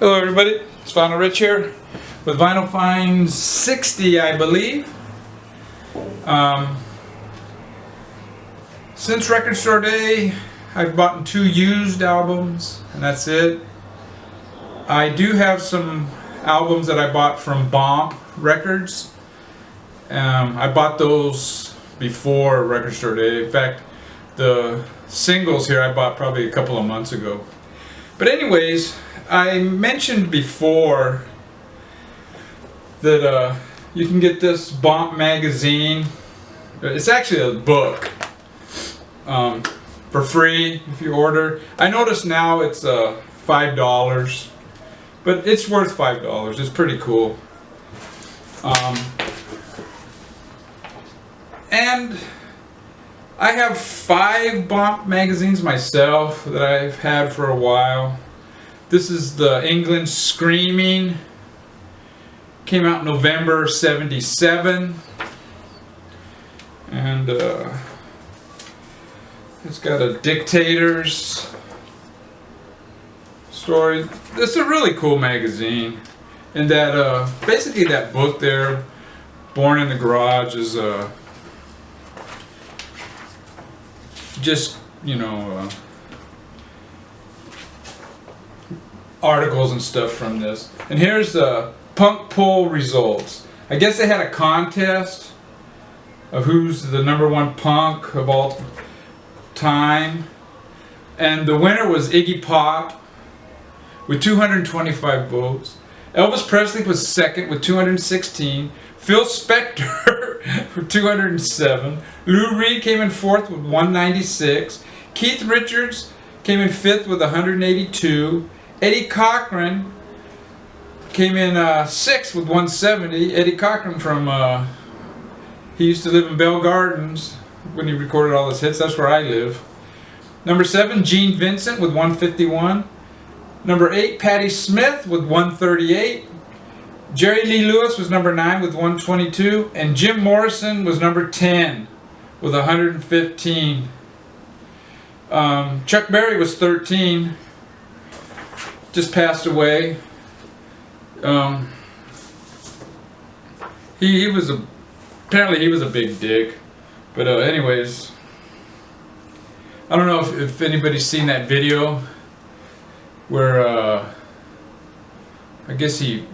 Hello everybody, it's Vinyl Rich here with Vinyl Finds 60, I believe. Since Record Store Day, I've bought 2 used albums, and that's it. I do have some albums that I bought from Bomb Records. I bought those before Record Store Day. In fact, the singles here I bought probably a couple of months ago. But anyways, I mentioned before that you can get this Bomb magazine. It's actually a book for free if you order. I notice now it's $5, but it's worth $5. It's pretty cool. And I have 5 Bomb magazines myself that I've had for a while. This is the England Screaming. Came out in November '77. And it's got a Dictators story. It's a really cool magazine. And that basically that book there, Born in the Garage, is just, you know, articles and stuff from this. And here's the punk poll results. I guess they had a contest of who's the #1 punk of all time, and the winner was Iggy Pop with 225 votes. Elvis Presley was second with 216. Phil Spector for 207. Lou Reed came in 4th with 196. Keith Richards came in 5th with 182. Eddie Cochran came in 6th with 170. Eddie Cochran from, he used to live in Bell Gardens when he recorded all his hits. That's where I live. Number 7, Gene Vincent with 151. Number 8, Patti Smith with 138. Jerry Lee Lewis was number 9 with 122. And Jim Morrison was number 10 with 115. Chuck Berry was 13. Just passed away. He was apparently he was a big dick, but anyways, I don't know if anybody's seen that video where I guess I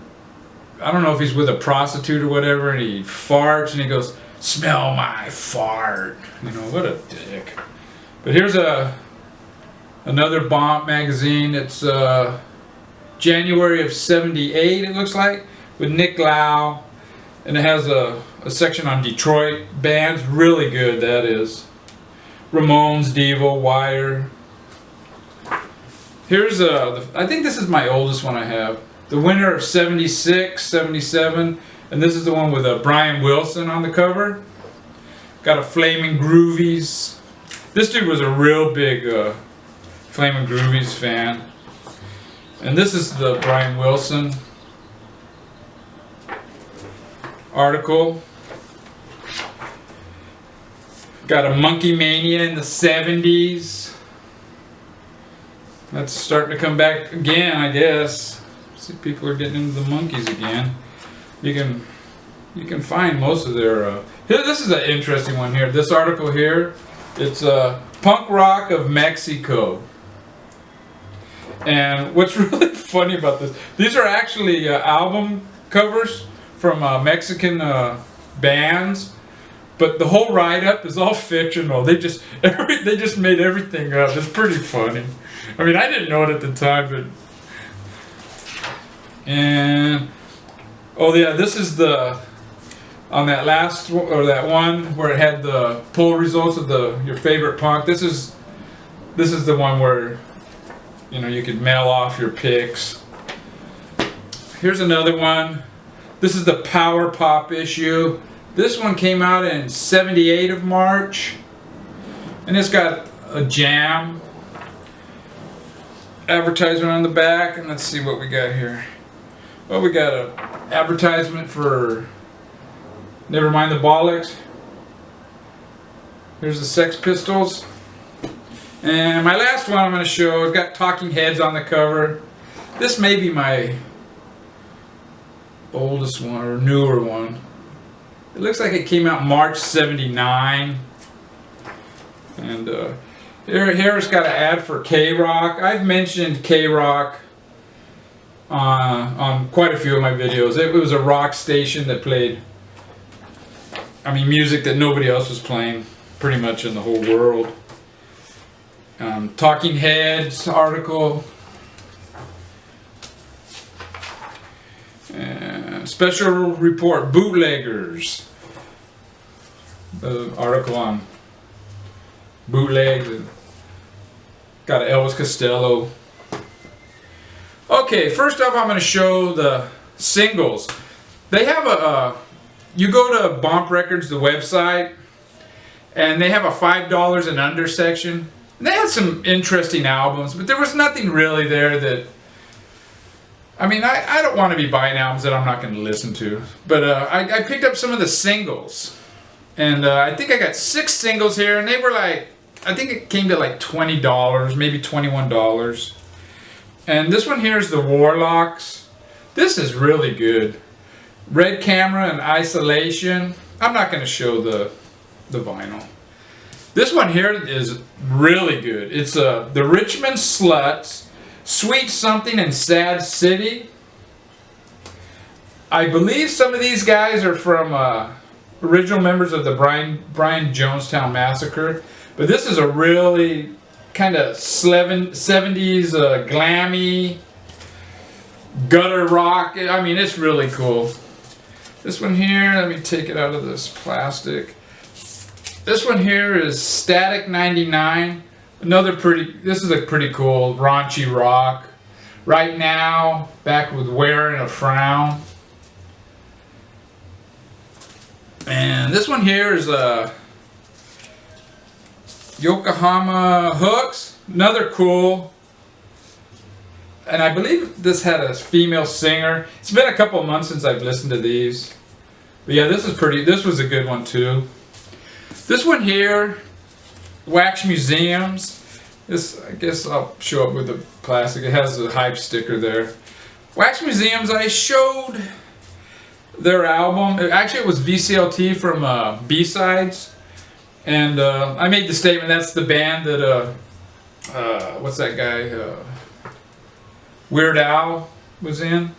don't know if he's with a prostitute or whatever, and he farts and he goes, "Smell my fart." You know, what a dick. But here's another Bomb magazine. It's January of '78, it looks like, with Nick Lau, and it has a section on Detroit bands. Really good, that is. Ramones, Devo, Wire. Here's I think this is my oldest one I have. The winner of '76, '77, and this is the one with Brian Wilson on the cover. Got a Flamin' Groovies. This dude was a real big Flamin' Groovies fan. And this is the Brian Wilson article. Got a Monkey Mania in the '70s. That's starting to come back again, I guess. See, people are getting into the monkeys again. You can find most of their. Here, this is an interesting one here. This article here, it's Punk Rock of Mexico. And what's really funny about this, these are actually album covers from Mexican bands, but the whole write-up is all fictional. They just made everything up. It's pretty funny. I mean, I didn't know it at the time, but and oh yeah, this is on that last or that one where it had the poll results of your favorite punk. This is the one where, you know, you could mail off your picks. Here's another one. This is the Power Pop issue. This one came out in '78 of March. And it's got a Jam advertisement on the back. And let's see what we got here. Well, we got an advertisement for Nevermind the Bollocks. Here's the Sex Pistols. And my last one I'm going to show, it's got Talking Heads on the cover. This may be my oldest one or newer one. It looks like it came out March '79. And here it's got an ad for K-Rock. I've mentioned K-Rock on quite a few of my videos. It was a rock station that played, I mean, music that nobody else was playing pretty much in the whole world. Talking Heads article. And special report, bootleggers. The article on bootlegs. And got an Elvis Costello. Okay, first off, I'm going to show the singles. They have you go to Bump Records, the website, and they have a $5 and under section. And they had some interesting albums, but there was nothing really there that, I mean, I don't want to be buying albums that I'm not going to listen to. But I picked up some of the singles. And I think I got 6 singles here, and they were like, I think it came to like $20, maybe $21. And this one here is the Warlocks. This is really good. Red Camera and Isolation. I'm not going to show the vinyl. This one here is really good. It's the Richmond Sluts, Sweet Something and Sad City. I believe some of these guys are from original members of the Brian Jonestown Massacre. But this is a really kind of 70s glammy gutter rock. I mean, it's really cool. This one here, let me take it out of this plastic. This one here is Static 99. This is a pretty cool raunchy rock. Right Now, back with Wearing a Frown. And this one here is Yokohama Hooks. Another cool. And I believe this had a female singer. It's been a couple of months since I've listened to these. But yeah, this was a good one too. This one here, Wax Museums. This, I guess I'll show up with the plastic. It has the hype sticker there. Wax Museums, I showed their album. Actually, it was VCLT from B-Sides. And I made the statement that's the band that, what's that guy? Weird Al was in.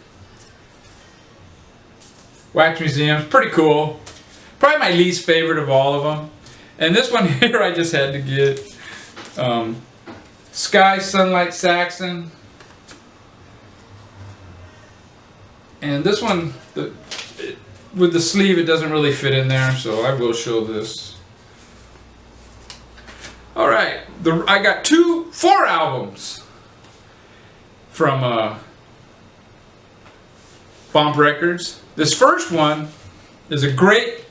Wax Museums, pretty cool. Probably my least favorite of all of them. And this one here I just had to get. Sky Sunlight Saxon. And this one, with the sleeve, it doesn't really fit in there, so I will show this. Alright, I got 4 albums from Bump Records. This first one is a great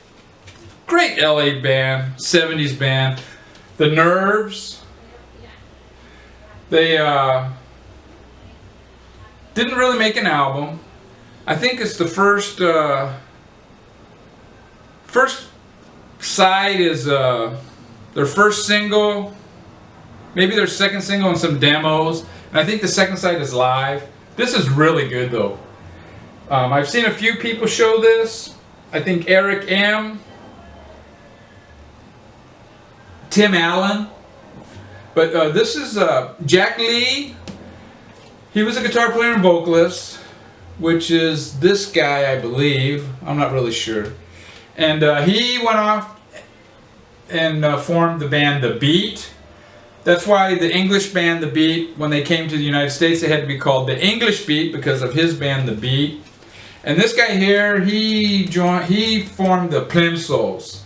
LA band, 70s band, The Nerves. They didn't really make an album. I think it's the first side is their first single, maybe their second single and some demos. And I think the second side is live. This is really good though. I've seen a few people show this. I think Eric M., Tim Allen. But this is Jack Lee. He was a guitar player and vocalist, which is this guy, I believe. I'm not really sure. And he went off and formed the band The Beat. That's why the English band The Beat, when they came to the United States, they had to be called The English Beat because of his band The Beat. And this guy here, he formed the Plimsolls.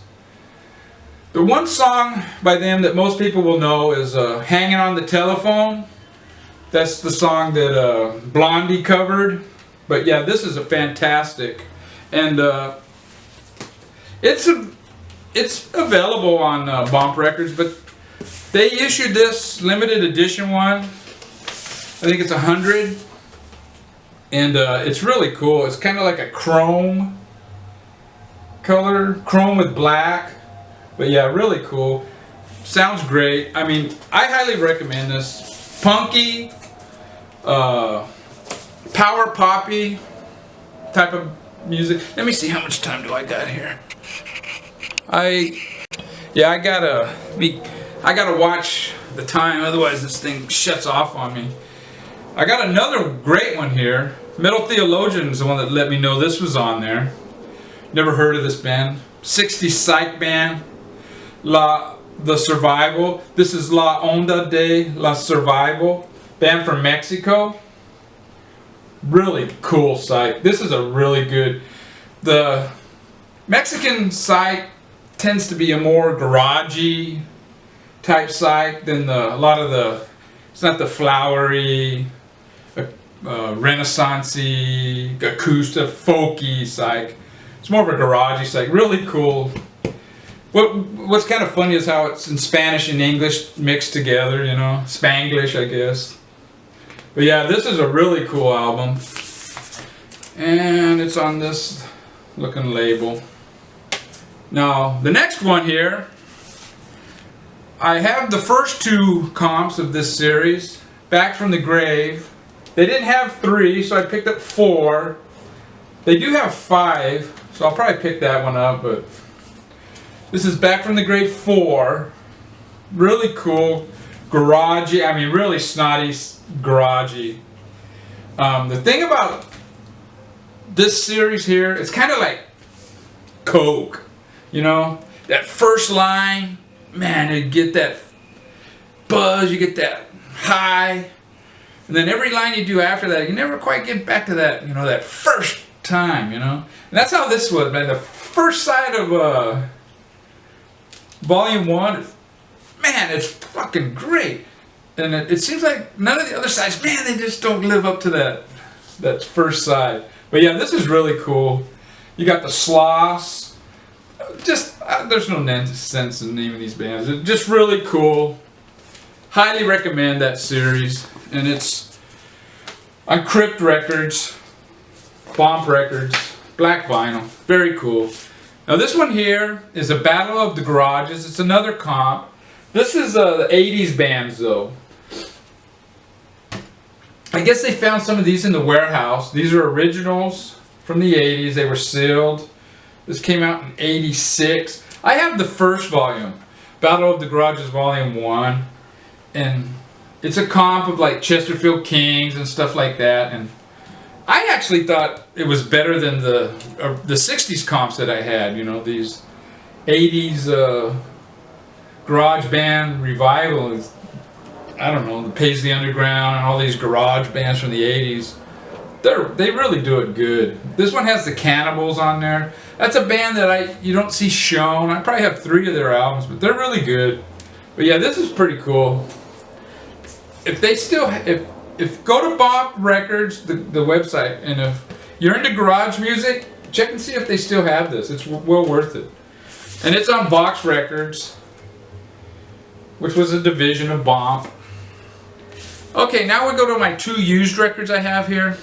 The one song by them that most people will know is Hanging on the Telephone. That's the song that Blondie covered. But yeah, this is a fantastic. And it's available on Bump Records, but they issued this limited edition one. I think it's 100. And it's really cool. It's kind of like a chrome color, chrome with black. But yeah, really cool. Sounds great. I mean, I highly recommend this. Punky, power poppy type of music. Let me see, how much time do I got here? I gotta watch the time, otherwise this thing shuts off on me. I got another great one here. Metal Theologian is the one that let me know this was on there. Never heard of this band. 60s psych band. The Survival. This is La Onda de la Survival. Band from Mexico. Really cool psych. This is a really good. The Mexican psych tends to be a more garagey type psych than a lot of the. It's not the flowery, renaissance-y, acoustic, folky psych. It's more of a garagey psych. Really cool. What's kind of funny is how it's in Spanish and English mixed together, you know, Spanglish, I guess. But yeah, this is a really cool album, and it's on this looking label. Now, the next one here, I have the first two comps of this series, Back from the Grave. They didn't have 3, so I picked up 4. They do have 5, so I'll probably pick that one up, but this is Back from the Grave 4. Really cool, garagey, I mean really snotty, garagey. The thing about this series here, it's kind of like Coke, you know? That first line, man, you get that buzz, you get that high, and then every line you do after that, you never quite get back to that, you know, that first time, you know? And that's how this was, man. The first side of Volume 1, man, it's fucking great. And it seems like none of the other sides, man, they just don't live up to that first side. But yeah, this is really cool. You got the Sloss. Just, there's no sense in naming these bands. It's just really cool. Highly recommend that series. And it's on Crypt Records, Bomb Records, black vinyl. Very cool. Now this one here is a Battle of the Garages. It's another comp. This is the 80s bands though. I guess they found some of these in the warehouse. These are originals from the 80s. They were sealed. This came out in 86. I have the first volume, Battle of the Garages Volume 1. And it's a comp of like Chesterfield Kings and stuff like that. And I actually thought it was better than the 60s comps that I had. You know, these 80s garage band revivals. I don't know, the Paisley Underground and all these garage bands from the 80s. They really do it good. This one has the Cannibals on there. That's a band that you don't see shown. I probably have 3 of their albums, but they're really good. But yeah, this is pretty cool. If they still, if go to Bob Records, the website, and if you're into garage music, check and see if they still have this. It's well worth it. And it's on Box Records, which was a division of Bomb. Okay, now we go to my 2 used records I have here.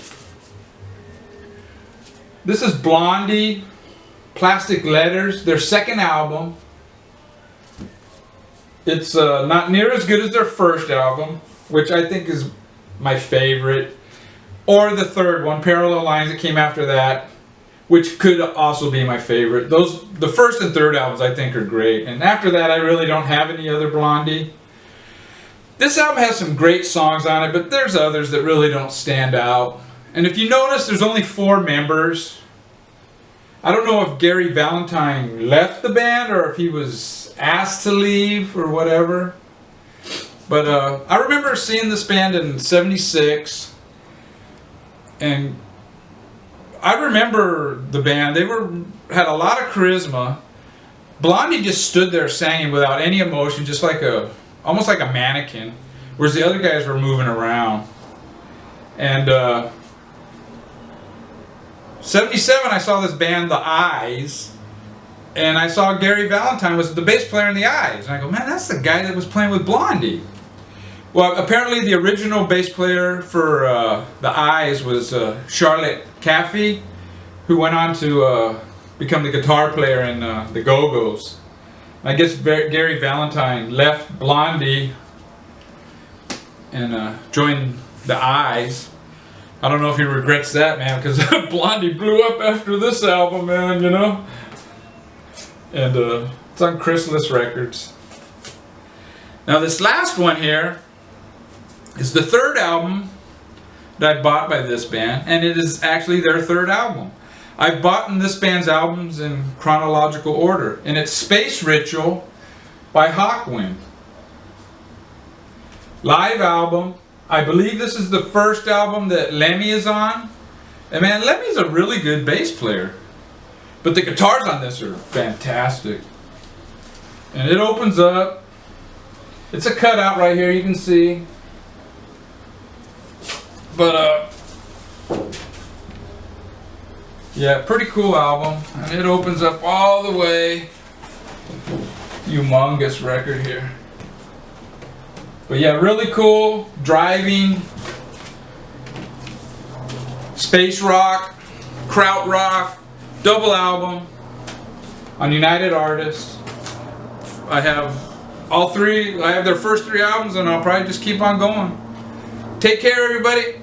This is Blondie, Plastic Letters, their second album. It's not near as good as their first album, which I think is my favorite. Or the third one, Parallel Lines, that came after that, which could also be my favorite. The first and third albums I think are great. And after that I really don't have any other Blondie. This album has some great songs on it, but there's others that really don't stand out. And if you notice, there's only 4 members. I don't know if Gary Valentine left the band or if he was asked to leave or whatever. But I remember seeing this band in '76, and I remember the band. They had a lot of charisma. Blondie just stood there singing without any emotion, just like almost like a mannequin, whereas the other guys were moving around. And '77, I saw this band, The Eyes, and I saw Gary Valentine was the bass player in The Eyes. And I go, man, that's the guy that was playing with Blondie. Well, apparently the original bass player for The Eyes was Charlotte Caffey, who went on to become the guitar player in the Go-Go's. I guess Gary Valentine left Blondie and joined The Eyes. I don't know if he regrets that, man, because Blondie blew up after this album, man, you know? And it's on Chrysalis Records. Now this last one here is the third album that I bought by this band, and it is actually their third album. I've bought this band's albums in chronological order, and it's Space Ritual by Hawkwind. Live album. I believe this is the first album that Lemmy is on. And man, Lemmy's a really good bass player. But the guitars on this are fantastic. And it opens up. It's a cutout right here, you can see. But yeah, pretty cool album. And it opens up all the way. Humongous record here. But yeah, really cool, driving, space rock, krautrock, double album on United Artists. I have all three, I have their first three albums, and I'll probably just keep on going. Take care, everybody.